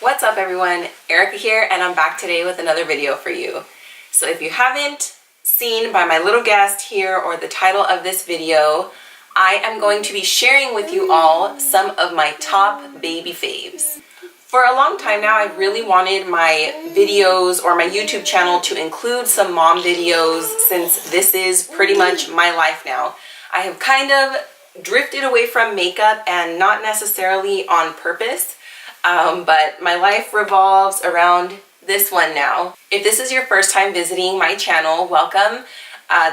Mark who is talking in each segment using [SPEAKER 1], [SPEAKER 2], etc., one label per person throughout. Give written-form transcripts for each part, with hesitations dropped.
[SPEAKER 1] What's up everyone, Erica here, and I'm back today with another video for you. So if you haven't seen by my little guest here or the title of this video, I am going to be sharing with you all some of my top baby faves. For a long time now, I really wanted my videos or my YouTube channel to include some mom videos since this is pretty much my life now. I have kind of drifted away from makeup and not necessarily on purpose. But my life revolves around this one now. If this is your first time visiting my channel, welcome.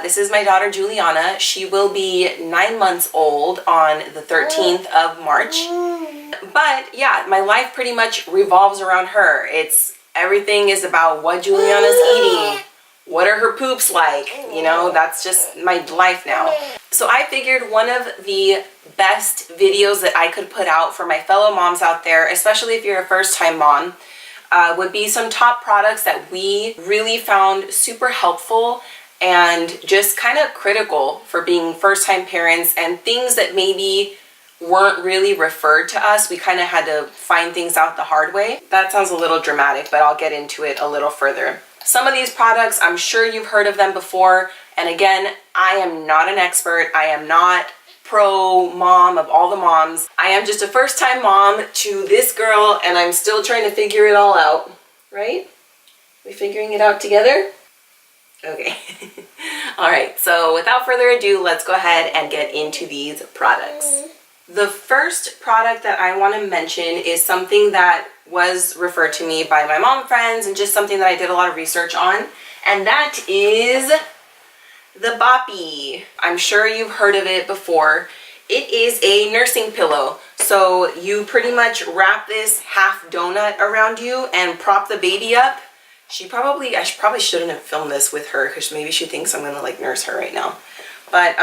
[SPEAKER 1] This is my daughter Juliana. She will be 9 months old on the 13th of March. But yeah, my life pretty much revolves around her. Everything is about what Juliana's eating. What are her poops like? You know, that's just my life now. So I figured one of the best videos that I could put out for my fellow moms out there, especially if you're a first-time mom, would be some top products that we really found super helpful and just kind of critical for being first-time parents, and things that maybe weren't really referred to us. We kind of had to find things out the hard way. That sounds a little dramatic, but I'll get into it a little further. Some of these products, I'm sure you've heard of them before. And again, I am not an expert. I am not pro mom of all the moms. I am just a first time mom to this girl, and I'm still trying to figure it all out, right? We figuring it out together? Okay. All right, so without further ado, let's go ahead and get into these products. The first product that I want to mention is something that was referred to me by my mom friends and just something that I did a lot of research on, and that is the Boppy. I'm sure you've heard of it before. It is a nursing pillow. So you pretty much wrap this half donut around you and prop the baby up. I probably shouldn't have filmed this with her because maybe she thinks I'm gonna like nurse her right now. But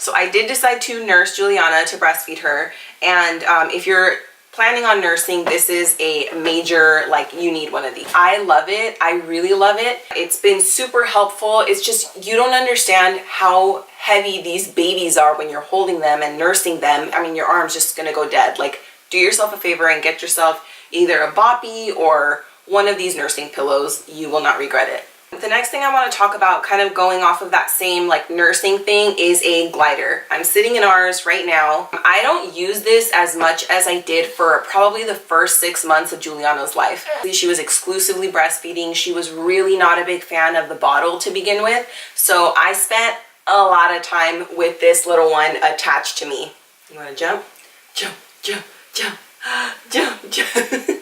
[SPEAKER 1] so I did decide to nurse Juliana, to breastfeed her. And if you're planning on nursing, this is a major, like, you need one of these. I love it. I really love it. It's been super helpful. It's just, you don't understand how heavy these babies are when you're holding them and nursing them. I mean, your arm's just gonna go dead. Like, do yourself a favor and get yourself either a Boppy or one of these nursing pillows. You will not regret it. The next thing I want to talk about, kind of going off of that same like nursing thing, is a glider. I'm sitting in ours right now. I don't use this as much as I did for probably the first 6 months of Juliana's life. She was exclusively breastfeeding. She was really not a big fan of the bottle to begin with. So I spent a lot of time with this little one attached to me. You want to jump? Jump, jump, jump, jump, jump.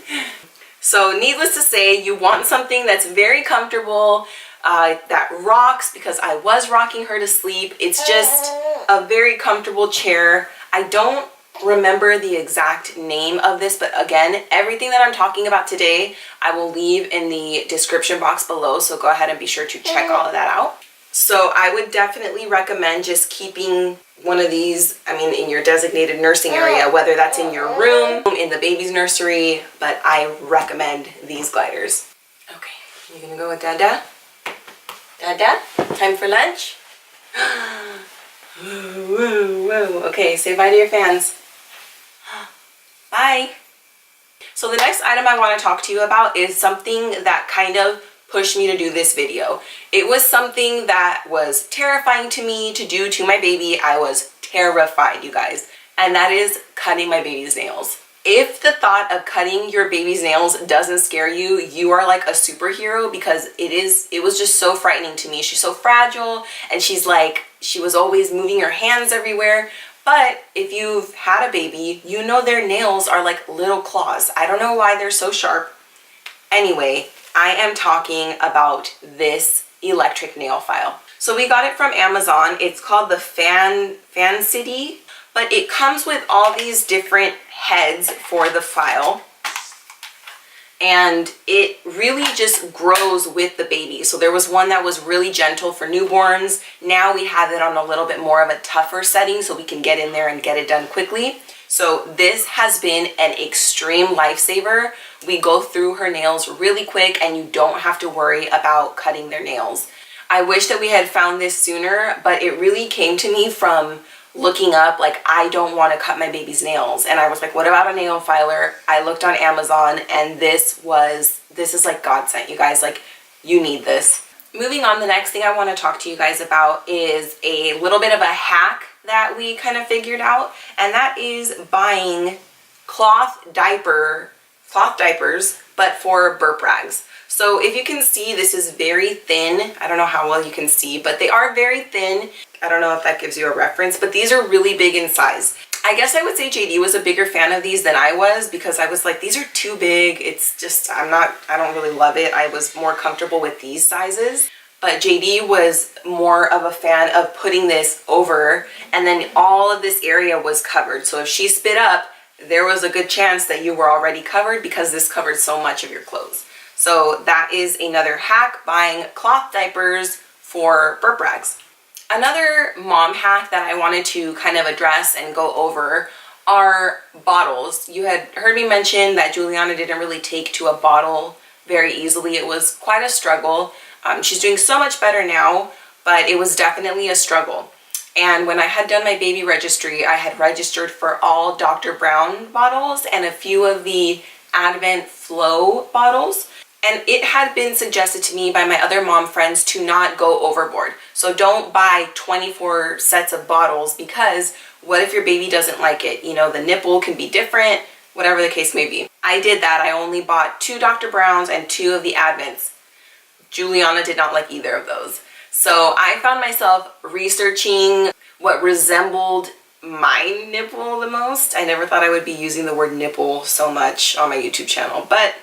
[SPEAKER 1] So needless to say, you want something that's very comfortable, that rocks, because I was rocking her to sleep. It's just a very comfortable chair. I don't remember the exact name of this, but again, everything that I'm talking about today, I will leave in the description box below. So go ahead and be sure to check all of that out. So I would definitely recommend just keeping one of these, I mean, in your designated nursing area, whether that's in your room, in the baby's nursery, but I recommend these gliders. Okay, you gonna go with Dada? Dada, time for lunch? Woo, woo, woo. Okay, say bye to your fans. Bye. So the next item I want to talk to you about is something that kind of pushed me to do this video. It was something that was terrifying to me to do to my baby. I was terrified, you guys, and that is cutting my baby's nails. If the thought of cutting your baby's nails doesn't scare you, you are like a superhero, because it was just so frightening to me. She's so fragile, and she was always moving her hands everywhere. But if you've had a baby, you know their nails are like little claws. I don't know why they're so sharp. Anyway, I am talking about this electric nail file. So we got it from Amazon. It's called the Fan City, but it comes with all these different heads for the file, and it really just grows with the baby. So there was one that was really gentle for newborns. Now we have it on a little bit more of a tougher setting so we can get in there and get it done quickly. So this has been an extreme lifesaver. We go through her nails really quick, and you don't have to worry about cutting their nails. I wish that we had found this sooner, but it really came to me from looking up, like, I don't want to cut my baby's nails. And I was like, what about a nail filer? I looked on Amazon, and this is like God sent, you guys. Like, you need this. Moving on, the next thing I want to talk to you guys about is a little bit of a hack that we kind of figured out, and that is buying cloth diapers, but for burp rags. So if you can see, this is very thin. I don't know how well you can see, but they are very thin. I don't know if that gives you a reference, but these are really big in size. I guess I would say JD was a bigger fan of these than I was, because I was like, these are too big. It's just, I don't really love it. I was more comfortable with these sizes. But JD was more of a fan of putting this over, and then all of this area was covered. So if she spit up, there was a good chance that you were already covered, because this covered so much of your clothes. So that is another hack, buying cloth diapers for burp rags. Another mom hack that I wanted to kind of address and go over are bottles. You had heard me mention that Juliana didn't really take to a bottle very easily. It was quite a struggle. She's doing so much better now, but it was definitely a struggle. And when I had done my baby registry, I had registered for all Dr. Brown bottles and a few of the Advent Flow bottles. And it had been suggested to me by my other mom friends to not go overboard. So don't buy 24 sets of bottles, because what if your baby doesn't like it? You know, the nipple can be different, whatever the case may be. I did that. I only bought 2 Dr. Browns and 2 of the Advents. Juliana did not like either of those. So I found myself researching what resembled my nipple the most. I never thought I would be using the word nipple so much on my YouTube channel, but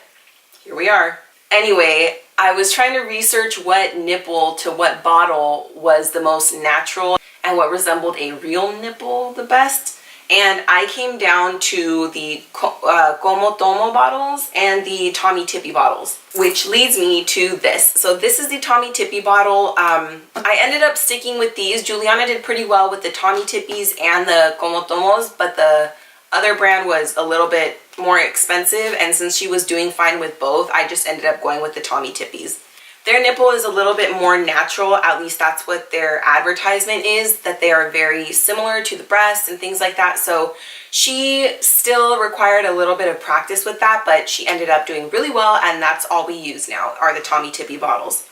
[SPEAKER 1] here we are. Anyway, I was trying to research what nipple to what bottle was the most natural and what resembled a real nipple the best. And I came down to the Como Tomo bottles and the TommeeTippee bottles, which leads me to this. So this is the TommeeTippee bottle. I ended up sticking with these. Juliana did pretty well with the TommeeTippees and the Como Tomos, but the other brand was a little bit more expensive, and since she was doing fine with both, I just ended up going with the TommeeTippees. Their nipple is a little bit more natural, at least that's what their advertisement is, that they are very similar to the breast and things like that. So she still required a little bit of practice with that, but she ended up doing really well, and that's all we use now are the TommeeTippee bottles.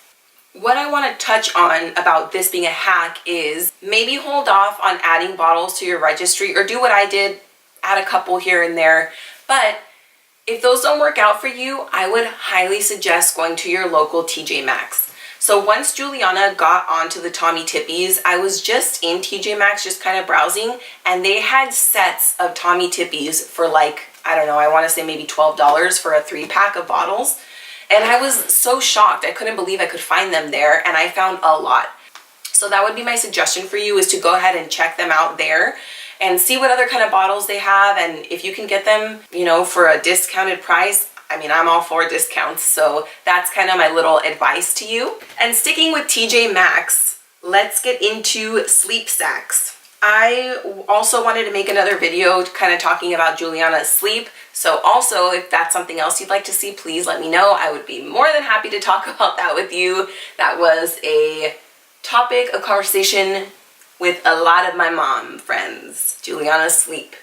[SPEAKER 1] What I want to touch on about this being a hack is maybe hold off on adding bottles to your registry, or do what I did, add a couple here and there. But if those don't work out for you, I would highly suggest going to your local TJ Maxx. So once Juliana got onto the TommeeTippees, I was just in TJ Maxx just kind of browsing, and they had sets of TommeeTippees for like, I don't know, I want to say maybe $12 for a 3-pack of bottles. And I was so shocked. I couldn't believe I could find them there, and I found a lot. So that would be my suggestion for you, is to go ahead and check them out there and see what other kind of bottles they have. And if you can get them, you know, for a discounted price, I mean, I'm all for discounts. So that's kind of my little advice to you. And sticking with TJ Maxx, let's get into sleep sacks. I also wanted to make another video kind of talking about Juliana's sleep. So also, if that's something else you'd like to see, please let me know. I would be more than happy to talk about that with you. That was a topic of conversation with a lot of my mom friends, Juliana's sleep.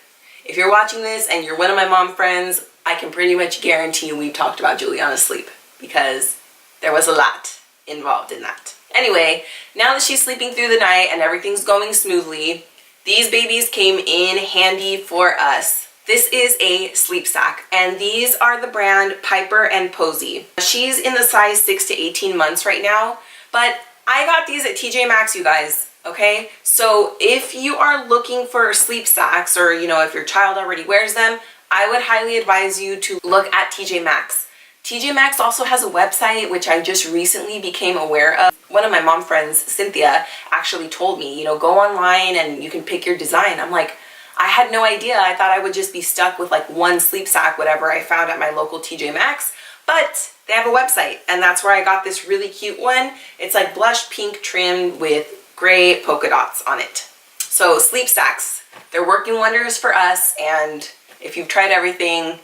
[SPEAKER 1] If you're watching this and you're one of my mom friends, I can pretty much guarantee we've talked about Juliana's sleep, because there was a lot involved in that. Anyway, now that she's sleeping through the night and everything's going smoothly, these babies came in handy for us. This is a sleep sack, and these are the brand Piper and Posie. She's in the size 6 to 18 months right now, but I got these at TJ Maxx, you guys. Okay, so if you are looking for sleep sacks, or you know, if your child already wears them, I would highly advise you to look at TJ Maxx. TJ Maxx also has a website, which I just recently became aware of. One of my mom friends, Cynthia, actually told me, you know, go online and you can pick your design. I'm like, I had no idea. I thought I would just be stuck with like one sleep sack, whatever I found at my local TJ Maxx. But they have a website, and that's where I got this really cute one. It's like blush pink trimmed with gray polka dots on it. So sleep sacks, they're working wonders for us, and if you've tried everything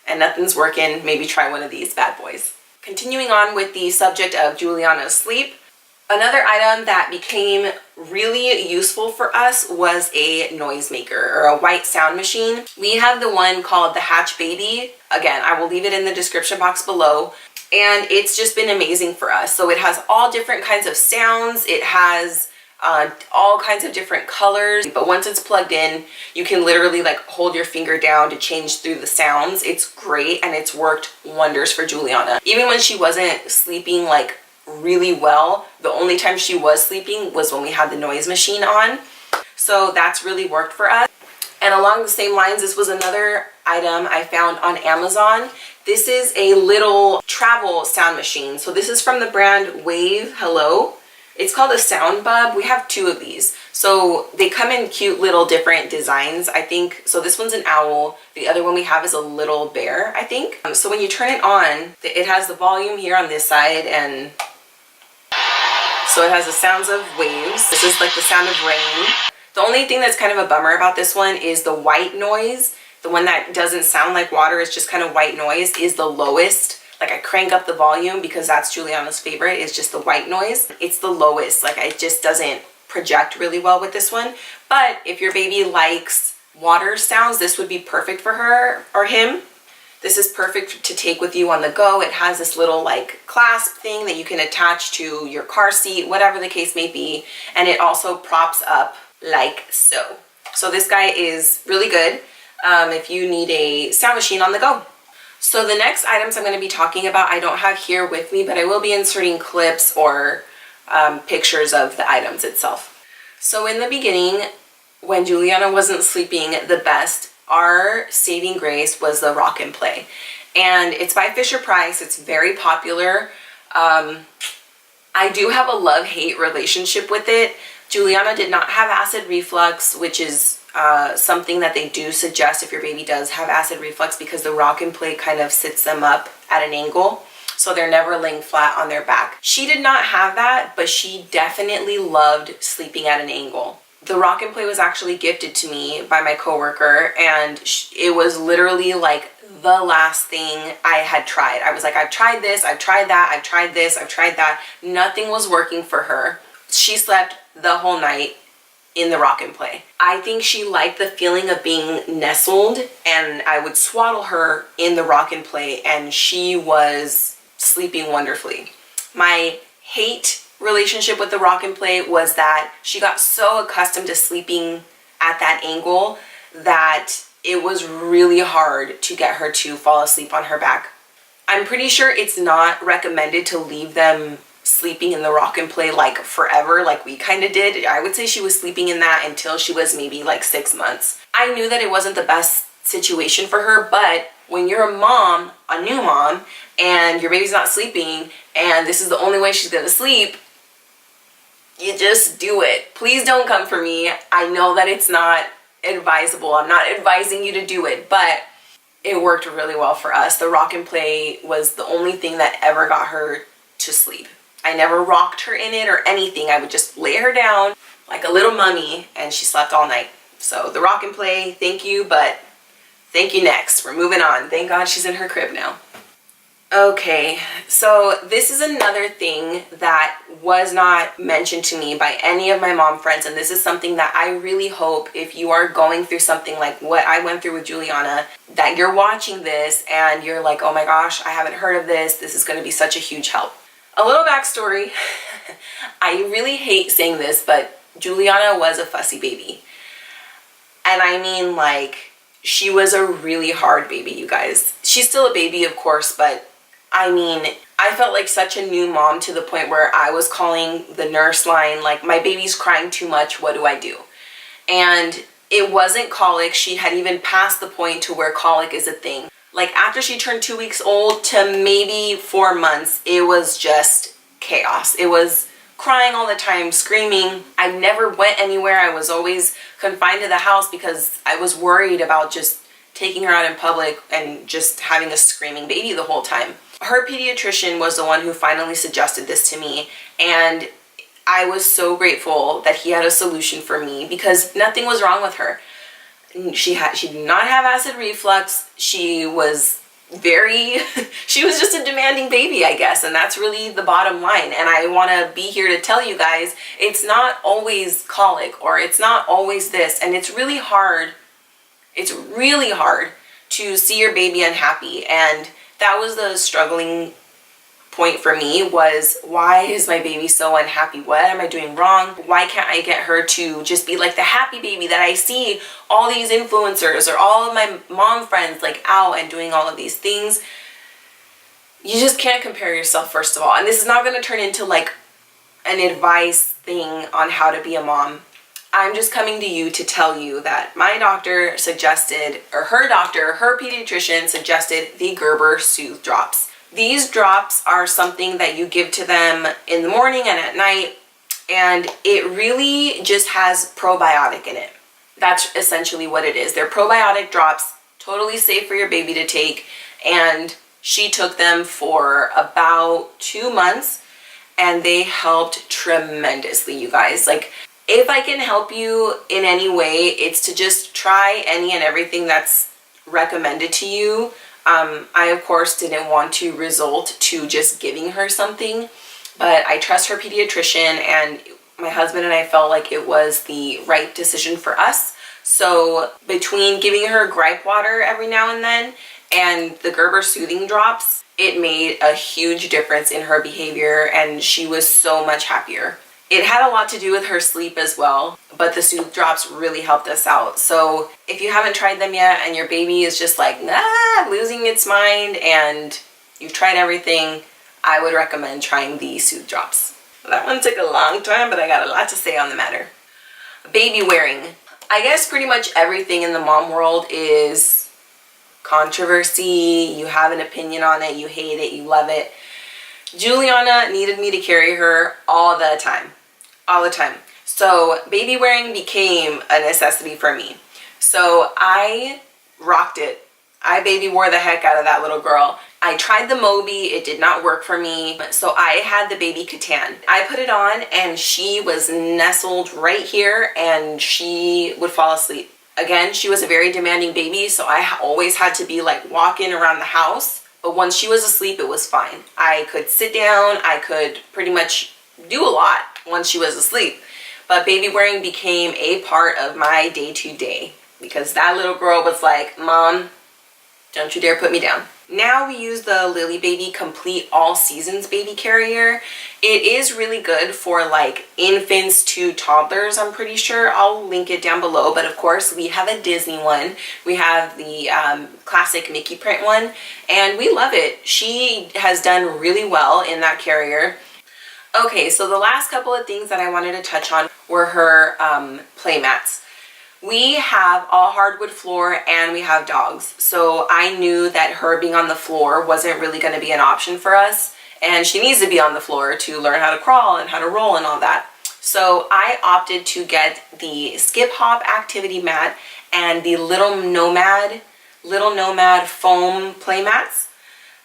[SPEAKER 1] and nothing's working, maybe try one of these bad boys. Continuing on with the subject of Juliana's sleep, Another item that became really useful for us was a noisemaker or a white sound machine. We have the one called the HapeBaby. Again, I will leave it in the description box below. And it's just been amazing for us. So it has all different kinds of sounds. It has all kinds of different colors, but once it's plugged in, you can literally like hold your finger down to change through the sounds. It's great, and it's worked wonders for Juliana. Even when she wasn't sleeping like really well, the only time she was sleeping was when we had the noise machine on. So that's really worked for us. And along the same lines, this was another item I found on Amazon. This is a little travel sound machine. So this is from the brand WavHello. It's called a Sound Bub. We have two of these. So they come in cute little different designs, I think. So this one's an owl. The other one we have is a little bear, I think. So when you turn it on, it has the volume here on this side, and so it has the sounds of waves. This is like the sound of rain. The only thing that's kind of a bummer about this one is the white noise. The one that doesn't sound like water, it's just kind of white noise, is the lowest. Like I crank up the volume because that's Juliana's favorite, is just the white noise. It's the lowest, like it just doesn't project really well with this one. But if your baby likes water sounds, this would be perfect for her or him. This is perfect to take with you on the go. It has this little like clasp thing that you can attach to your car seat, whatever the case may be. And it also props up like so. So this guy is really good if you need a sound machine on the go. So the next items I'm going to be talking about, I don't have here with me, but I will be inserting clips or pictures of the items itself. So in the beginning, when Juliana wasn't sleeping the best, our saving grace was the Rock and Play. And it's by Fisher-Price. It's very popular. I do have a love-hate relationship with it. Juliana did not have acid reflux, which is something that they do suggest if your baby does have acid reflux, because the Rock and Play kind of sits them up at an angle, so they're never laying flat on their back. She did not have that, but she definitely loved sleeping at an angle. The Rock and Play was actually gifted to me by my coworker, and it was literally like the last thing I had tried. I was like, I've tried this, I've tried that, I've tried this, I've tried that. Nothing was working for her. She slept the whole night in the Rock and Play. I think she liked the feeling of being nestled, and I would swaddle her in the Rock and Play, and she was sleeping wonderfully. My hate relationship with the Rock and Play was that she got so accustomed to sleeping at that angle that it was really hard to get her to fall asleep on her back. I'm pretty sure it's not recommended to leave them sleeping in the Rock and Play like forever, like we kind of did. I would say she was sleeping in that until she was maybe like 6 months. I knew that it wasn't the best situation for her, but when you're a mom, a new mom, and your baby's not sleeping and this is the only way she's gonna sleep, you just do it. Please don't come for me. I know that it's not advisable. I'm not advising you to do it, but it worked really well for us. The Rock and Play was the only thing that ever got her to sleep. I never rocked her in it or anything. I would just lay her down like a little mummy and she slept all night. So the Rock and Play, thank you, but thank you next. We're moving on. Thank God she's in her crib now. Okay, so this is another thing that was not mentioned to me by any of my mom friends, and this is something that I really hope, if you are going through something like what I went through with Juliana, that you're watching this and you're like, oh my gosh, I haven't heard of this. This is going to be such a huge help. A little backstory. I really hate saying this, but Juliana was a fussy baby. And I mean, like, she was a really hard baby, you guys. She's still a baby, of course, but I mean, I felt like such a new mom to the point where I was calling the nurse line, like, my baby's crying too much, what do I do? And it wasn't colic. She had even passed the point to where colic is a thing. Like, after she turned 2 weeks old to maybe 4 months, it was just chaos. It was crying all the time, screaming. I never went anywhere. I was always confined to the house because I was worried about just taking her out in public and just having a screaming baby the whole time. Her pediatrician was the one who finally suggested this to me, and I was so grateful that he had a solution for me because nothing was wrong with her. She did not have acid reflux. She was she was just a demanding baby, I guess, and that's really the bottom line. And I want to be here to tell you guys, it's not always colic, or it's not always this, and it's really hard to see your baby unhappy. And that was the struggling point for me, was why is my baby so unhappy? What am I doing wrong? Why can't I get her to just be like the happy baby that I see all these influencers or all of my mom friends like out and doing all of these things? You just can't compare yourself, first of all. And this is not going to turn into like an advice thing on how to be a mom. I'm just coming to you to tell you that my doctor suggested, or her pediatrician suggested, the Gerber Soothe drops. These drops are something that you give to them in the morning and at night, and it really just has probiotic in it. That's essentially what it is. They're probiotic drops, totally safe for your baby to take, and she took them for about 2 months, and they helped tremendously, you guys. Like, if I can help you in any way, it's to just try any and everything that's recommended to you. I, of course, didn't want to resort to just giving her something, but I trust her pediatrician, and my husband and I felt like it was the right decision for us. So between giving her gripe water every now and then and the Gerber soothing drops, it made a huge difference in her behavior, and she was so much happier. It had a lot to do with her sleep as well, but the Soothe drops really helped us out. So if you haven't tried them yet and your baby is just like, losing its mind, and you've tried everything, I would recommend trying the Soothe drops. That one took a long time, but I got a lot to say on the matter. Baby wearing. I guess pretty much everything in the mom world is controversy. You have an opinion on it, you hate it, you love it. Juliana needed me to carry her all the time. So baby wearing became a necessity for me. So I rocked it. I baby wore the heck out of that little girl. I tried the Moby, it did not work for me. So I had the baby Catan. I put it on and she was nestled right here and she would fall asleep. Again, she was a very demanding baby, so I always had to be like walking around the house. But once she was asleep, it was fine. I could sit down, I could pretty much do a lot once she was asleep. But baby wearing became a part of my day-to-day because that little girl was like, Mom, don't you dare put me down. Now we use the LilleBaby Complete All Seasons baby carrier. It is really good for like infants to toddlers, I'm pretty sure. I'll link it down below, but of course we have a Disney one. We have the classic Mickey print one, and we love it. She has done really well in that carrier. Okay, so the last couple of things that I wanted to touch on were her play mats. We have all hardwood floor and we have dogs. So I knew that her being on the floor wasn't really going to be an option for us. And she needs to be on the floor to learn how to crawl and how to roll and all that. So I opted to get the SkipHop activity mat and the Little Nomad foam play mats.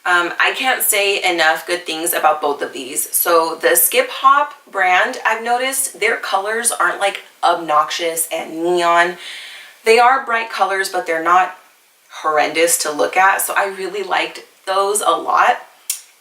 [SPEAKER 1] I can't say enough good things about both of these. So the SkipHop brand, I've noticed their colors aren't like obnoxious and neon. They are bright colors, but they're not horrendous to look at. So I really liked those a lot.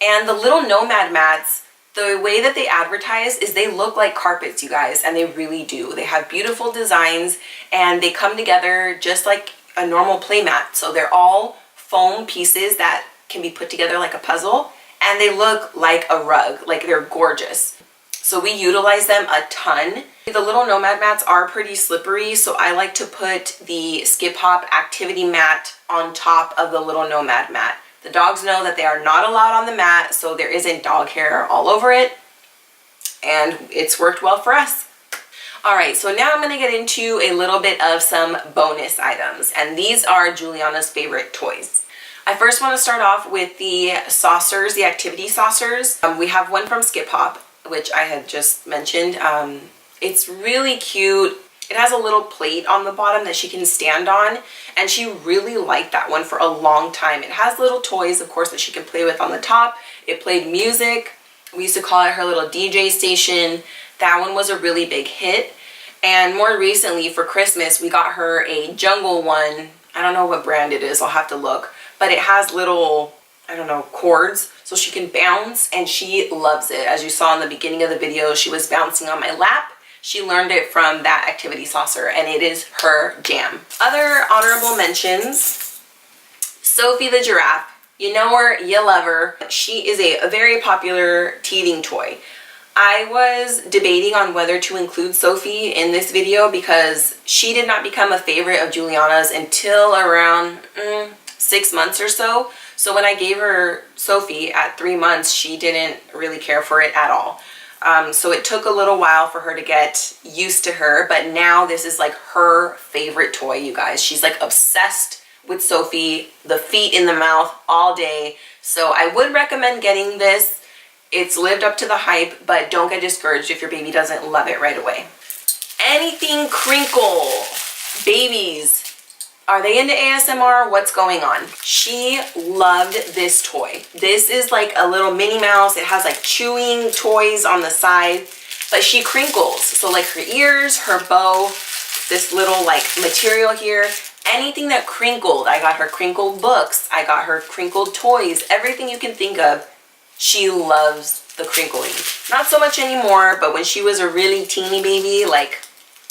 [SPEAKER 1] And the Little Nomad mats, the way that they advertise is they look like carpets, you guys, and they really do. They have beautiful designs and they come together just like a normal play mat. So they're all foam pieces that can be put together like a puzzle, and they look like a rug, like they're gorgeous. So we utilize them a ton. The Little Nomad mats are pretty slippery, so I like to put the SkipHop activity mat on top of the Little Nomad mat. The dogs know that they are not allowed on the mat, so there isn't dog hair all over it, and it's worked well for us. Alright, so now I'm going to get into a little bit of some bonus items, and these are Juliana's favorite toys. I first want to start off with the saucers, the activity saucers. We have one from SkipHop, which I had just mentioned. It's really cute. It has a little plate on the bottom that she can stand on, and she really liked that one for a long time. It has little toys, of course, that she can play with on the top. It played music. We used to call it her little DJ station. That one was a really big hit. And more recently for Christmas, we got her a jungle one. I don't know what brand it is, I'll have to look. but it has little, I don't know, cords, so she can bounce, and she loves it. As you saw in the beginning of the video, she was bouncing on my lap. She learned it from that activity saucer, and it is her jam. Other honorable mentions, Sophie the Giraffe. You know her, you love her. She is a very popular teething toy. I was debating on whether to include Sophie in this video because she did not become a favorite of Juliana's until around 6 months or so. So when I gave her Sophie at 3 months, she didn't really care for it at all. So it took a little while for her to get used to her, but now this is like her favorite toy, you guys. She's like obsessed with Sophie, the feet in the mouth all day. So I would recommend getting this. It's lived up to the hype, but don't get discouraged if your baby doesn't love it right away. Anything Crinkle. Babies, are they into ASMR? What's going on? She loved this toy. This is like a little Minnie Mouse. It has like chewing toys on the side, but she crinkles. So like her ears, her bow, this little like material here, anything that crinkled. I got her crinkled books. I got her crinkled toys. Everything you can think of. She loves the crinkling. Not so much anymore, but when she was a really teeny baby, like,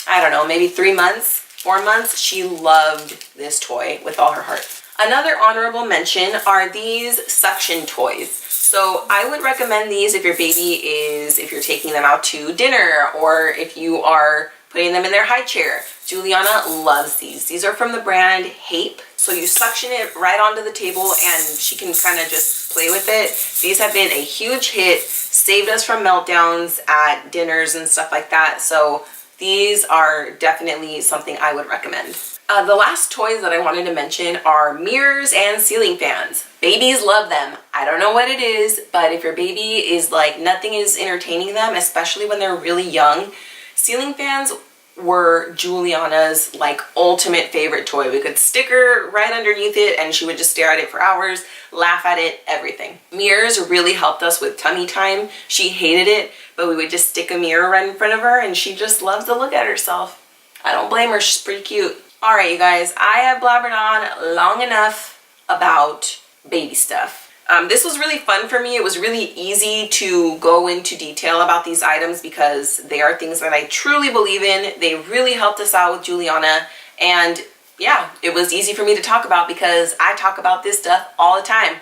[SPEAKER 1] I don't know, maybe 3 months, 4 months, she loved this toy with all her heart. Another honorable mention are these suction toys. So I would recommend these if your baby is, if you're taking them out to dinner or if you are putting them in their high chair. Juliana loves these. These are from the brand Hape. So you suction it right onto the table and she can kind of just play with it. These have been a huge hit, saved us from meltdowns at dinners and stuff like that. So these are definitely something I would recommend. The last toys that I wanted to mention are mirrors and ceiling fans. Babies love them. I don't know what it is, but if your baby is like, nothing is entertaining them, especially when they're really young, ceiling fans were Juliana's like ultimate favorite toy. We could stick her right underneath it and she would just stare at it for hours, laugh at it, everything. Mirrors really helped us with tummy time. She hated it, but we would just stick a mirror right in front of her and she just loves to look at herself. I don't blame her, she's pretty cute. All right, you guys, I have blabbered on long enough about baby stuff. This was really fun for me. It was really easy to go into detail about these items because they are things that I truly believe in. They really helped us out with Juliana, and yeah, it was easy for me to talk about because I talk about this stuff all the time.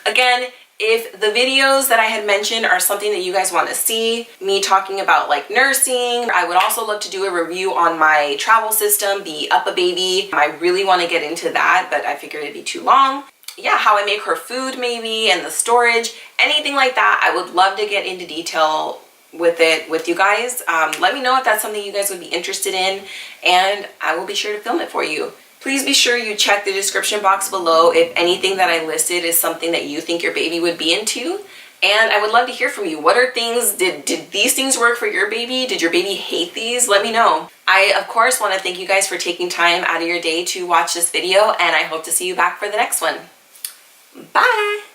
[SPEAKER 1] Again, if the videos that I had mentioned are something that you guys want to see, me talking about like nursing, I would also love to do a review on my travel system, the UppaBaby. I really want to get into that, but I figured it'd be too long. Yeah, how I make her food maybe, and the storage, anything like that. I would love to get into detail with it with you guys. Let me know if that's something you guys would be interested in, and I will be sure to film it for you. Please be sure you check the description box below if anything that I listed is something that you think your baby would be into. And I would love to hear from you. What are things, did these things work for your baby? Did your baby hate these? Let me know. I, of course, want to thank you guys for taking time out of your day to watch this video, and I hope to see you back for the next one. Bye!